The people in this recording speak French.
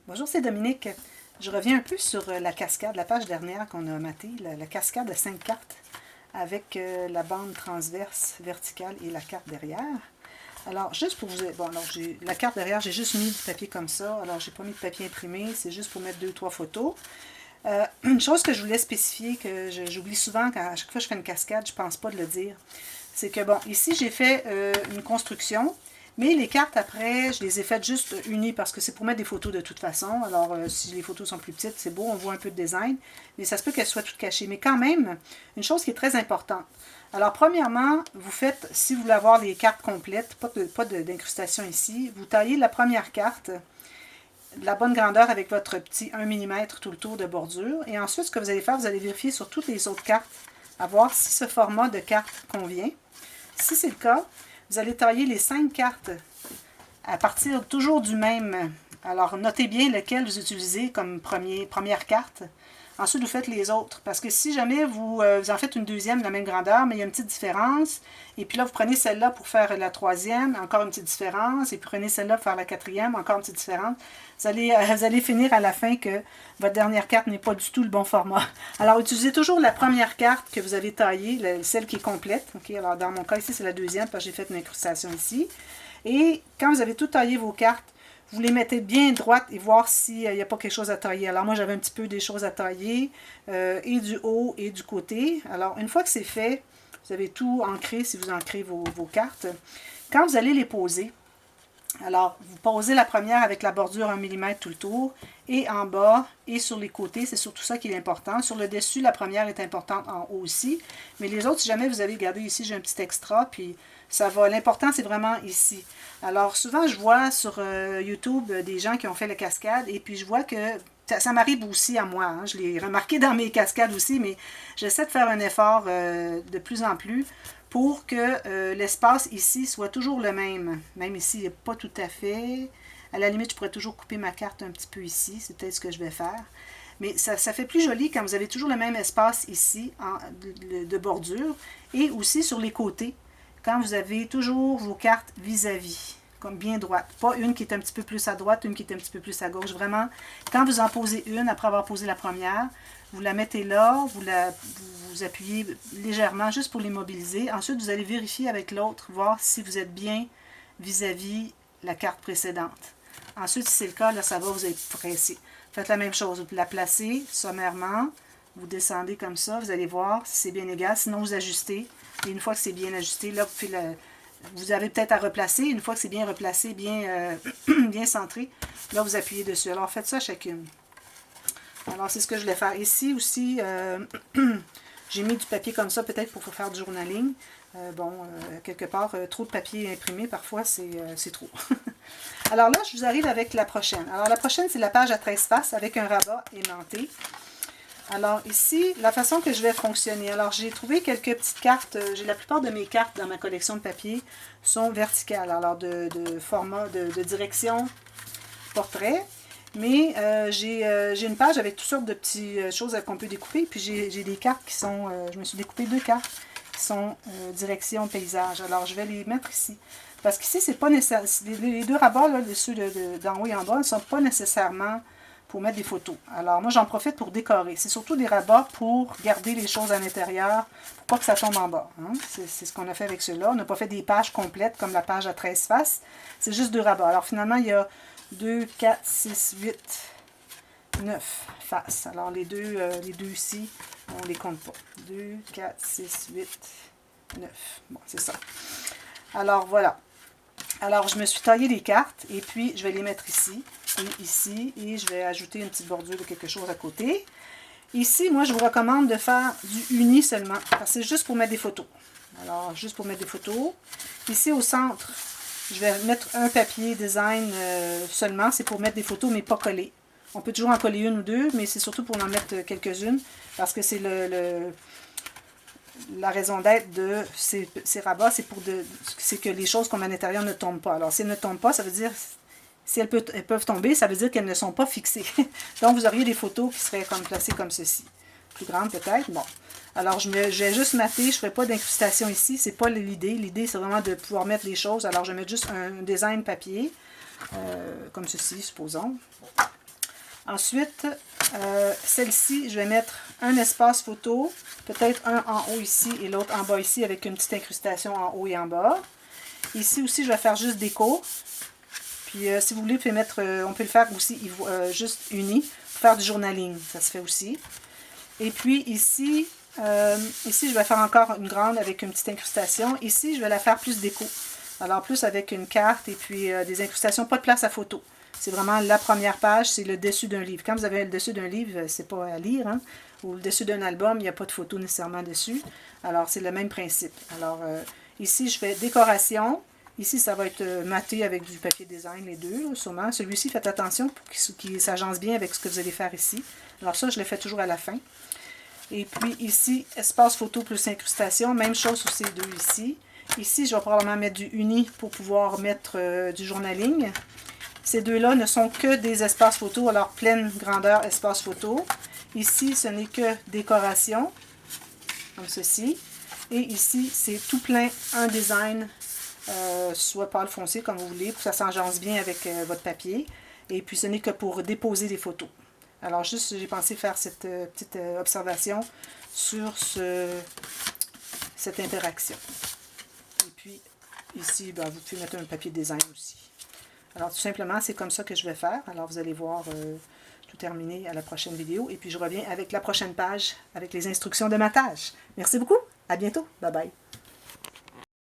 Bonjour, c'est Dominique. Je reviens un peu sur la cascade, la page dernière qu'on a matée, la cascade de 5 cartes avec la bande transverse verticale et la carte derrière. Alors, juste pour vous... Bon, alors, la carte derrière, j'ai juste mis du papier comme ça. Alors, j'ai pas mis de papier imprimé, c'est juste pour mettre 2-3 photos. Une chose que je voulais spécifier, que j'oublie souvent, quand à chaque fois que je fais une cascade, je pense pas de le dire, c'est que, bon, ici, j'ai fait une construction. Mais les cartes, après, je les ai faites juste unies parce que c'est pour mettre des photos de toute façon. Alors, si les photos sont plus petites, c'est beau, on voit un peu de design. Mais ça se peut qu'elles soient toutes cachées. Mais quand même, une chose qui est très importante. Alors, premièrement, vous faites, si vous voulez avoir les cartes complètes, pas d'incrustation ici, vous taillez la première carte de la bonne grandeur avec votre petit 1 mm tout le tour de bordure. Et ensuite, ce que vous allez faire, vous allez vérifier sur toutes les autres cartes, à voir si ce format de carte convient. Si c'est le cas, vous allez tailler les 5 cartes à partir toujours du même. Alors, notez bien lequel vous utilisez comme première carte. Ensuite, vous faites les autres. Parce que si jamais vous en faites une deuxième de la même grandeur, mais il y a une petite différence, et puis là, vous prenez celle-là pour faire la troisième, encore une petite différence, et puis prenez celle-là pour faire la quatrième, encore une petite différence, vous allez finir à la fin que votre dernière carte n'est pas du tout le bon format. Alors, utilisez toujours la première carte que vous avez taillée, celle qui est complète. Okay? Alors, dans mon cas, ici, c'est la deuxième, parce que j'ai fait une incrustation ici. Et quand vous avez tout taillé vos cartes, vous les mettez bien droites et voir s'il n'y a pas quelque chose à tailler. Alors moi, j'avais un petit peu des choses à tailler, et du haut et du côté. Alors, une fois que c'est fait, vous avez tout ancré si vous ancrez vos cartes. Quand vous allez les poser, alors, vous posez la première avec la bordure 1 mm tout le tour, et en bas et sur les côtés, c'est surtout ça qui est important. Sur le dessus, la première est importante en haut aussi, mais les autres, si jamais vous avez regardé ici, j'ai un petit extra, puis ça va. L'important, c'est vraiment ici. Alors, souvent, je vois sur YouTube des gens qui ont fait la cascade, et puis je vois que ça m'arrive aussi à moi. Hein. Je l'ai remarqué dans mes cascades aussi, mais j'essaie de faire un effort de plus en plus pour que l'espace ici soit toujours le même. Même ici, il n'est pas tout à fait. À la limite, je pourrais toujours couper ma carte un petit peu ici. C'est peut-être ce que je vais faire. Mais ça fait plus joli quand vous avez toujours le même espace ici de bordure. Et aussi sur les côtés, quand vous avez toujours vos cartes vis-à-vis, comme bien droite. Pas une qui est un petit peu plus à droite, une qui est un petit peu plus à gauche. Vraiment, quand vous en posez une, après avoir posé la première, vous la mettez là, vous appuyez légèrement juste pour l'immobiliser. Ensuite, vous allez vérifier avec l'autre, voir si vous êtes bien vis-à-vis la carte précédente. Ensuite, si c'est le cas, là, ça va, vous êtes pressé. Faites la même chose, vous la placez sommairement, vous descendez comme ça, vous allez voir si c'est bien égal, sinon vous ajustez. Et une fois que c'est bien ajusté, là, vous avez peut-être à replacer. Une fois que c'est bien replacé, bien, bien centré, là, vous appuyez dessus. Alors, faites ça chacune. Alors, c'est ce que je voulais faire. Ici aussi, j'ai mis du papier comme ça, peut-être pour faire du journaling. Quelque part, trop de papier imprimé, parfois, c'est trop. Alors là, je vous arrive avec la prochaine. Alors, la prochaine, c'est la page à 13 faces avec un rabat aimanté. Alors ici, la façon que je vais fonctionner. Alors j'ai trouvé quelques petites cartes. J'ai la plupart de mes cartes dans ma collection de papier sont verticales. Alors de format, de direction portrait. Mais j'ai une page avec toutes sortes de petites choses qu'on peut découper. Puis j'ai des cartes qui sont... je me suis découpé 2 cartes qui sont direction paysage. Alors je vais les mettre ici. Parce qu'ici, c'est pas nécessaire. Les 2 rabats, là, ceux d'en haut et en bas, ne sont pas nécessairement pour mettre des photos. Alors moi, j'en profite pour décorer. C'est surtout des rabats pour garder les choses à l'intérieur, pour pas que ça tombe en bas. Hein? C'est ce qu'on a fait avec ceux-là. On n'a pas fait des pages complètes comme la page à 13 faces. C'est juste 2 rabats. Alors finalement, il y a 2, 4, 6, 8, 9 faces. Alors les deux ici, on les compte pas. 2, 4, 6, 8, 9. Bon, c'est ça. Alors voilà. Alors je me suis taillé les cartes et puis je vais les mettre ici et ici et je vais ajouter une petite bordure de quelque chose à côté. Ici, moi je vous recommande de faire du uni seulement parce que c'est juste pour mettre des photos. Alors juste pour mettre des photos. Ici au centre, je vais mettre un papier design seulement. C'est pour mettre des photos mais pas collées. On peut toujours en coller une ou deux, mais c'est surtout pour en mettre quelques-unes parce que c'est la raison d'être de ces rabats, c'est que les choses qu'on met à l'intérieur ne tombent pas. Alors, si elles ne tombent pas, ça veut dire, si elles peuvent tomber, ça veut dire qu'elles ne sont pas fixées. Donc, vous auriez des photos qui seraient comme placées comme ceci. Plus grandes peut-être, bon. Alors, je vais juste mater, je ne ferai pas d'incrustation ici, c'est pas l'idée. L'idée, c'est vraiment de pouvoir mettre des choses. Alors, je vais mettre juste un design papier, comme ceci, supposons. Ensuite, celle-ci, je vais mettre un espace photo, peut-être un en haut ici et l'autre en bas ici avec une petite incrustation en haut et en bas. Ici aussi, je vais faire juste déco. Puis si vous voulez, vous pouvez mettre, on peut le faire aussi juste uni, pour faire du journaling, ça se fait aussi. Et puis ici, ici, je vais faire encore une grande avec une petite incrustation. Ici, je vais la faire plus déco. Alors plus avec une carte et puis des incrustations, pas de place à photo. C'est vraiment la première page, c'est le dessus d'un livre. Quand vous avez le dessus d'un livre, c'est pas à lire, hein? Ou le dessus d'un album, il n'y a pas de photo nécessairement dessus. Alors c'est le même principe. Alors ici, je fais décoration. Ici, ça va être maté avec du papier design, les deux, là, sûrement. Celui-ci, faites attention pour qu'il s'agence bien avec ce que vous allez faire ici. Alors ça, je le fais toujours à la fin. Et puis ici, espace photo plus incrustation, même chose sur ces deux ici. Ici, je vais probablement mettre du uni pour pouvoir mettre du journaling. Ces deux-là ne sont que des espaces photo, alors pleine grandeur espace photo. Ici, ce n'est que décoration, comme ceci. Et ici, c'est tout plein un design, soit pâle foncé, comme vous voulez, pour que ça s'enjance bien avec votre papier. Et puis, ce n'est que pour déposer des photos. Alors, juste, j'ai pensé faire cette petite observation sur cette interaction. Et puis, ici, ben, vous pouvez mettre un papier design aussi. Alors, tout simplement, c'est comme ça que je vais faire. Alors, vous allez voir tout terminé à la prochaine vidéo. Et puis, je reviens avec la prochaine page, avec les instructions de matage. Merci beaucoup. À bientôt. Bye bye.